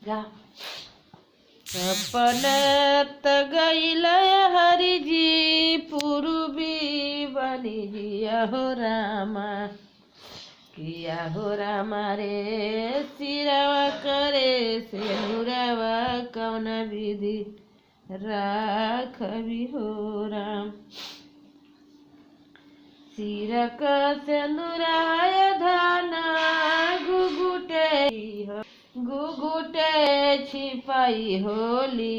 गा सपनत गईल हरि जी पूर्वी बनी जिया हो रामा किया हो रामा रे सिरवा करे से नुरवा कौन विधि राखबी हो राम सिरक सिंदूराय धाना गुगुटे छिपाई होली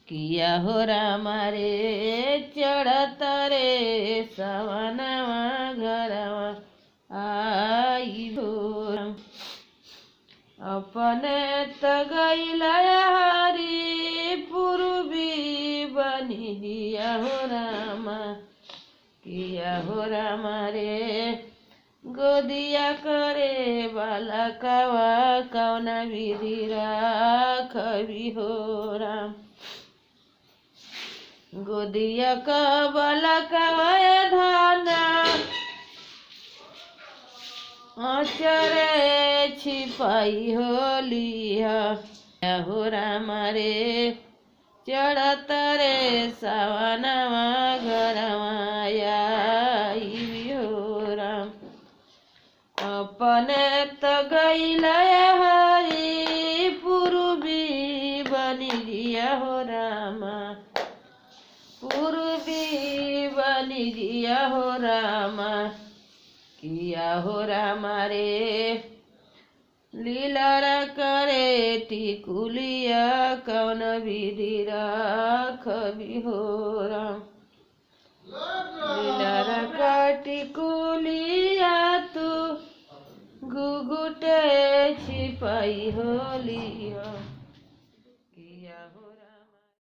किया हो रामा रे चढ़त रे सवनवा घरवा आई हो राम अपने तगैल हरि पूर्वी बनी दिया हो रामा किया हो रामा रे गोदिया करे बालकवा कौन विधि राखबी हो राम गोदिया का बालकवा धाना आचरे छिपाई होली हो रामा रे चढ़त रे सवनवा घरवा आई हो राम अपने तगैल हरि पूर्वी बनी जिया हो रामा पूर्वी बनी जिया हो रामा किया हो रामा रे लीलार करे टिकुलिया कौन विधि राखबी हो राम लीलार का टिकुलिया तू घुघुटे छिपाई होली किया हो राम।